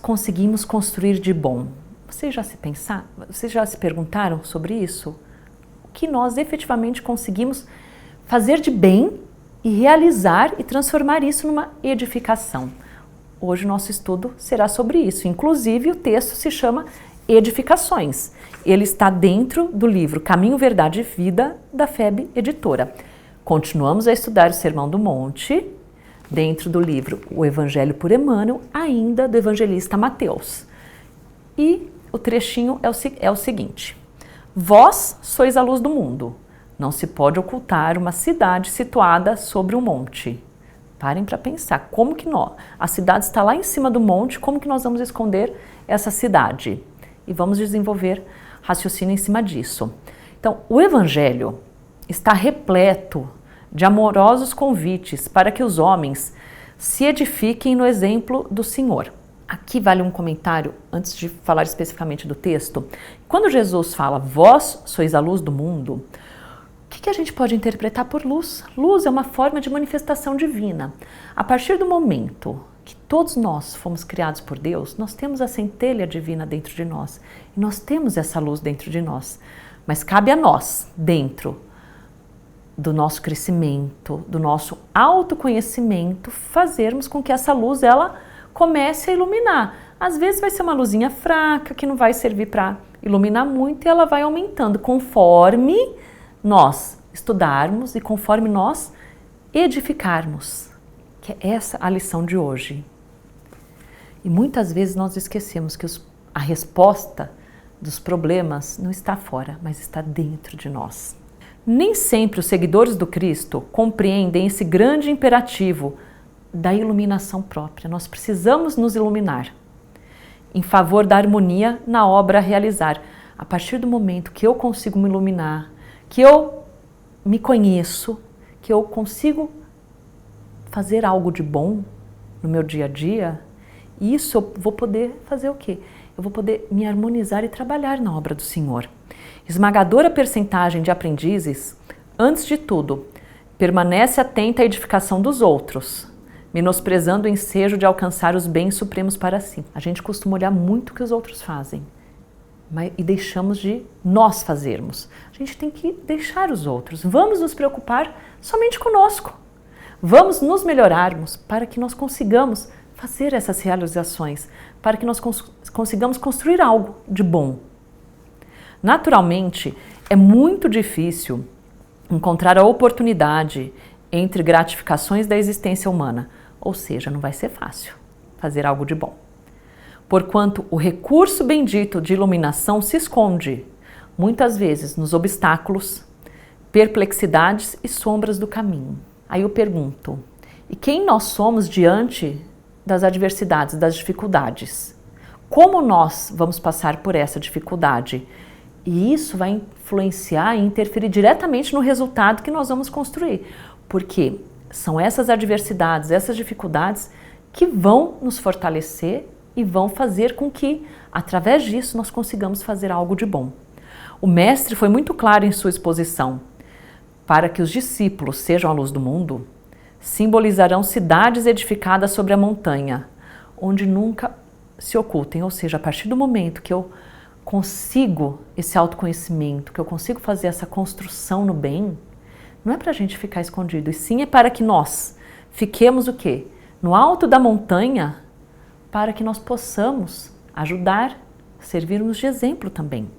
conseguimos construir de bom? Vocês já se perguntaram sobre isso? O que nós efetivamente conseguimos fazer de bem e realizar e transformar isso numa edificação? Hoje o nosso estudo será sobre isso. Inclusive o texto se chama Edificações. Ele está dentro do livro Caminho, Verdade e Vida, da FEB Editora. Continuamos a estudar o Sermão do Monte, dentro do livro O Evangelho por Emmanuel, ainda do evangelista Mateus. E o trechinho é o seguinte: vós sois a luz do mundo. Não se pode ocultar uma cidade situada sobre um monte. Parem para pensar, como que a cidade está lá em cima do monte, como que nós vamos esconder essa cidade? E vamos desenvolver raciocínio em cima disso. Então, o Evangelho está repleto de amorosos convites para que os homens se edifiquem no exemplo do Senhor. Aqui vale um comentário, antes de falar especificamente do texto. Quando Jesus fala, vós sois a luz do mundo, o que a gente pode interpretar por luz? Luz é uma forma de manifestação divina. A partir do momento que todos nós fomos criados por Deus, nós temos a centelha divina dentro de nós. E nós temos essa luz dentro de nós. Mas cabe a nós, dentro do nosso crescimento, do nosso autoconhecimento, fazermos com que essa luz ela comece a iluminar. Às vezes vai ser uma luzinha fraca, que não vai servir para iluminar muito, e ela vai aumentando conforme nós estudarmos e conforme nós edificarmos, que é essa a lição de hoje. E muitas vezes nós esquecemos que a resposta dos problemas não está fora, mas está dentro de nós. Nem sempre os seguidores do Cristo compreendem esse grande imperativo da iluminação própria. Nós precisamos nos iluminar em favor da harmonia na obra a realizar. A partir do momento que eu consigo me iluminar, que eu me conheço, que eu consigo fazer algo de bom no meu dia a dia, isso eu vou poder fazer o quê? Eu vou poder me harmonizar e trabalhar na obra do Senhor. Esmagadora percentagem de aprendizes, antes de tudo, permanece atenta à edificação dos outros, menosprezando o ensejo de alcançar os bens supremos para si. A gente costuma olhar muito o que os outros fazem, e deixamos de nós fazermos. A gente tem que deixar os outros. Vamos nos preocupar somente conosco. Vamos nos melhorarmos para que nós consigamos fazer essas realizações, para que nós consigamos construir algo de bom. Naturalmente, é muito difícil encontrar a oportunidade entre gratificações da existência humana, ou seja, não vai ser fácil fazer algo de bom. Porquanto o recurso bendito de iluminação se esconde, muitas vezes, nos obstáculos, perplexidades e sombras do caminho. Aí eu pergunto, e quem nós somos diante das adversidades, das dificuldades? Como nós vamos passar por essa dificuldade? E isso vai influenciar e interferir diretamente no resultado que nós vamos construir, porque são essas adversidades, essas dificuldades que vão nos fortalecer e vão fazer com que, através disso, nós consigamos fazer algo de bom. O mestre foi muito claro em sua exposição. Para que os discípulos sejam a luz do mundo, simbolizarão cidades edificadas sobre a montanha, onde nunca se ocultem. Ou seja, a partir do momento que eu consigo esse autoconhecimento, que eu consigo fazer essa construção no bem, não é para a gente ficar escondido, e sim é para que nós fiquemos o quê? No alto da montanha, para que nós possamos ajudar, servirmos de exemplo também.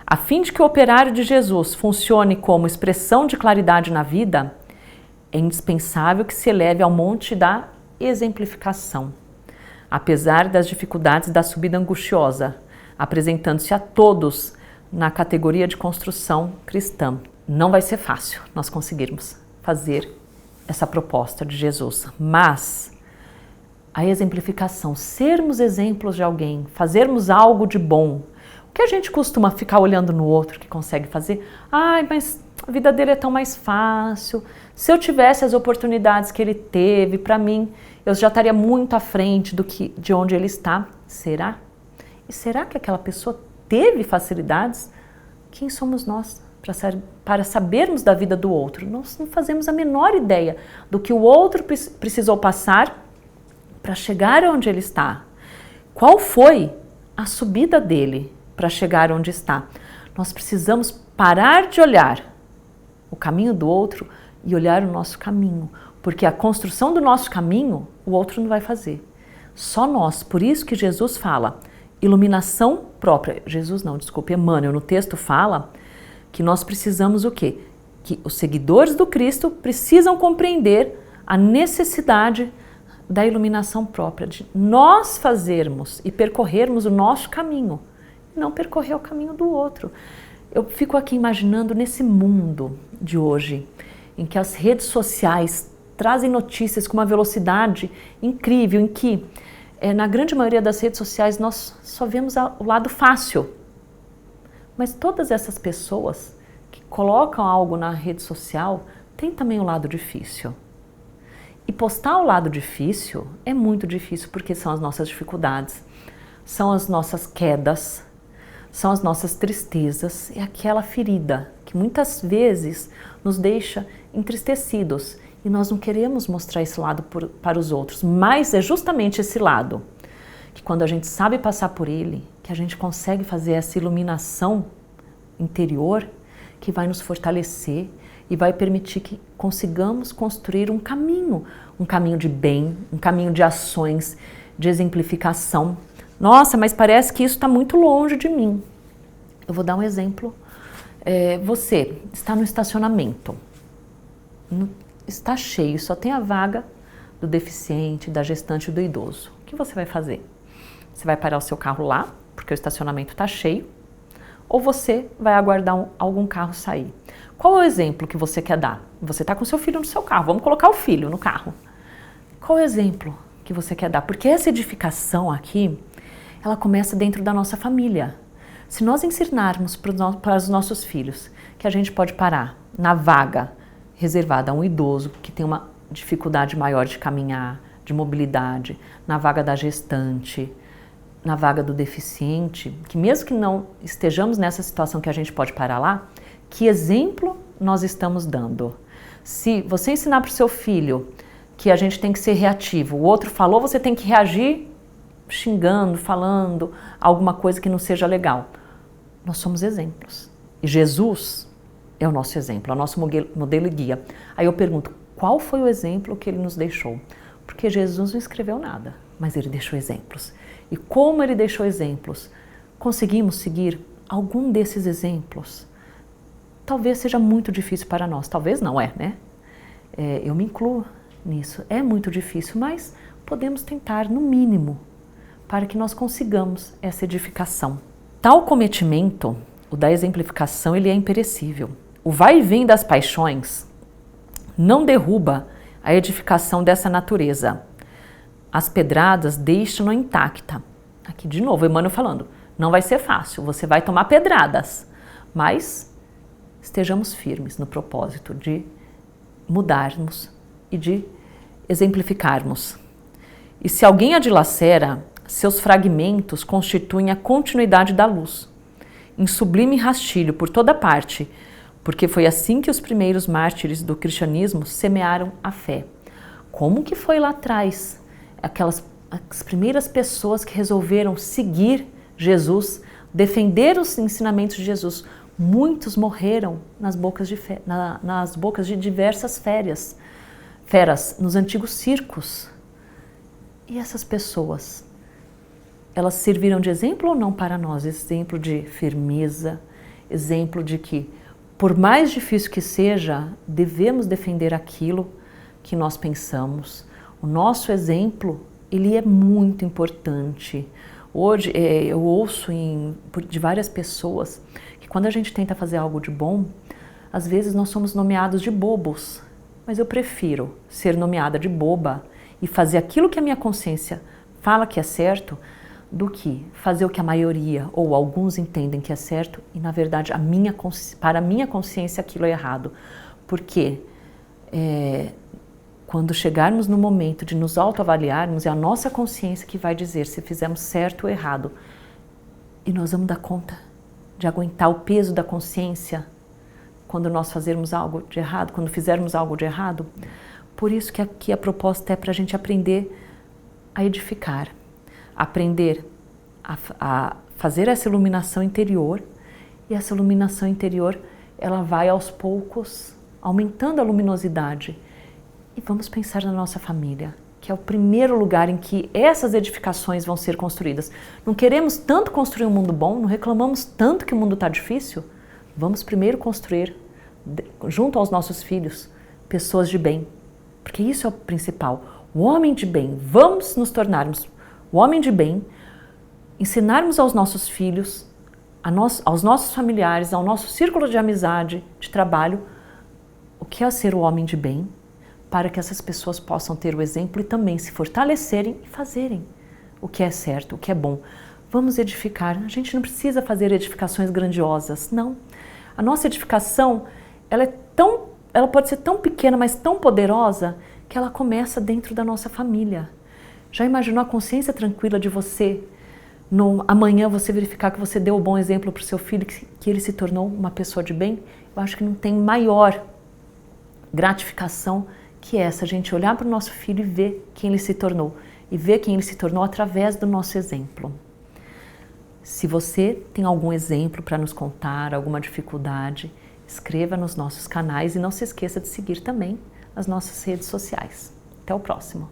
A fim de que o operário de Jesus funcione como expressão de claridade na vida, é indispensável que se eleve ao monte da exemplificação, apesar das dificuldades da subida angustiosa, apresentando-se a todos na categoria de construção cristã. Não vai ser fácil nós conseguirmos fazer essa proposta de Jesus, mas a exemplificação, sermos exemplos de alguém, fazermos algo de bom. O que a gente costuma ficar olhando no outro que consegue fazer? Ai, mas a vida dele é tão mais fácil. Se eu tivesse as oportunidades que ele teve, para mim, eu já estaria muito à frente de onde ele está. Será? E será que aquela pessoa teve facilidades? Quem somos nós para sabermos da vida do outro? Nós não fazemos a menor ideia do que o outro precisou passar para chegar onde ele está. Qual foi a subida dele para chegar onde está? Nós precisamos parar de olhar o caminho do outro e olhar o nosso caminho, porque a construção do nosso caminho o outro não vai fazer. Só nós. Por isso que Jesus fala iluminação própria. Jesus não, desculpe, Emmanuel no texto fala que nós precisamos o quê? Que os seguidores do Cristo precisam compreender a necessidade da iluminação própria, de nós fazermos e percorrermos o nosso caminho, não percorrer o caminho do outro. Eu fico aqui imaginando nesse mundo de hoje, em que as redes sociais trazem notícias com uma velocidade incrível, em que na grande maioria das redes sociais nós só vemos o lado fácil. Mas todas essas pessoas que colocam algo na rede social têm também o lado difícil. E postar o lado difícil é muito difícil porque são as nossas dificuldades, são as nossas quedas, são as nossas tristezas, é aquela ferida que muitas vezes nos deixa entristecidos e nós não queremos mostrar esse lado para os outros, mas é justamente esse lado que quando a gente sabe passar por ele, que a gente consegue fazer essa iluminação interior que vai nos fortalecer e vai permitir que consigamos construir um caminho de bem, um caminho de ações, de exemplificação. Nossa, mas parece que isso está muito longe de mim. Eu vou dar um exemplo. Você está no estacionamento, está cheio, só tem a vaga do deficiente, da gestante e do idoso. O que você vai fazer? Você vai parar o seu carro lá, porque o estacionamento está cheio, ou você vai aguardar algum carro sair? Qual é o exemplo que você quer dar? Você está com seu filho no seu carro, vamos colocar o filho no carro. Qual é o exemplo que você quer dar? Porque essa edificação aqui, ela começa dentro da nossa família. Se nós ensinarmos para os nossos filhos que a gente pode parar na vaga reservada a um idoso que tem uma dificuldade maior de caminhar, de mobilidade, na vaga da gestante, na vaga do deficiente, que mesmo que não estejamos nessa situação que a gente pode parar lá, que exemplo nós estamos dando? Se você ensinar para o seu filho que a gente tem que ser reativo, o outro falou, você tem que reagir xingando, falando alguma coisa que não seja legal. Nós somos exemplos. E Jesus é o nosso exemplo, é o nosso modelo e guia. Aí eu pergunto, qual foi o exemplo que ele nos deixou? Porque Jesus não escreveu nada, mas ele deixou exemplos. E como ele deixou exemplos, conseguimos seguir algum desses exemplos? Talvez seja muito difícil para nós, talvez não né? Eu me incluo nisso, é muito difícil, mas podemos tentar no mínimo para que nós consigamos essa edificação. Tal cometimento, o da exemplificação, ele é imperecível. O vai e vem das paixões não derruba a edificação dessa natureza. As pedradas deixam-na intacta. Aqui de novo, Emmanuel falando, não vai ser fácil, você vai tomar pedradas, mas estejamos firmes no propósito de mudarmos e de exemplificarmos. E se alguém a dilacera, seus fragmentos constituem a continuidade da luz, em sublime rastilho por toda parte, porque foi assim que os primeiros mártires do cristianismo semearam a fé. Como que foi lá atrás? As primeiras pessoas que resolveram seguir Jesus, defender os ensinamentos de Jesus, muitos morreram nas bocas de diversas feras, nos antigos circos. E essas pessoas, elas serviram de exemplo ou não para nós? Exemplo de firmeza, exemplo de que, por mais difícil que seja, devemos defender aquilo que nós pensamos. O nosso exemplo, ele é muito importante. Hoje, eu ouço de várias pessoas que quando a gente tenta fazer algo de bom, às vezes nós somos nomeados de bobos, mas eu prefiro ser nomeada de boba e fazer aquilo que a minha consciência fala que é certo, do que fazer o que a maioria ou alguns entendem que é certo e, na verdade, para a minha consciência aquilo é errado. Porque quando chegarmos no momento de nos autoavaliarmos, é a nossa consciência que vai dizer se fizemos certo ou errado. E nós vamos dar conta de aguentar o peso da consciência quando nós fazermos algo de errado, quando fizermos algo de errado. Por isso que aqui a proposta é para a gente aprender a edificar, aprender a fazer essa iluminação interior, e essa iluminação interior ela vai aos poucos aumentando a luminosidade. E vamos pensar na nossa família, que é o primeiro lugar em que essas edificações vão ser construídas. Não queremos tanto construir um mundo bom, não reclamamos tanto que o mundo está difícil? Vamos primeiro construir, junto aos nossos filhos, pessoas de bem. Porque isso é o principal. O homem de bem. Vamos nos tornarmos o homem de bem, ensinarmos aos nossos filhos, aos nossos familiares, ao nosso círculo de amizade, de trabalho, o que é ser o homem de bem, para que essas pessoas possam ter o exemplo e também se fortalecerem e fazerem o que é certo, o que é bom. Vamos edificar. A gente não precisa fazer edificações grandiosas, não. A nossa edificação, ela pode ser tão pequena, mas tão poderosa, que ela começa dentro da nossa família. Já imaginou a consciência tranquila de você, amanhã você verificar que você deu o bom exemplo para o seu filho, que ele se tornou uma pessoa de bem? Eu acho que não tem maior gratificação que essa, a gente olhar para o nosso filho e ver quem ele se tornou. E ver quem ele se tornou através do nosso exemplo. Se você tem algum exemplo para nos contar, alguma dificuldade, escreva nos nossos canais e não se esqueça de seguir também as nossas redes sociais. Até o próximo!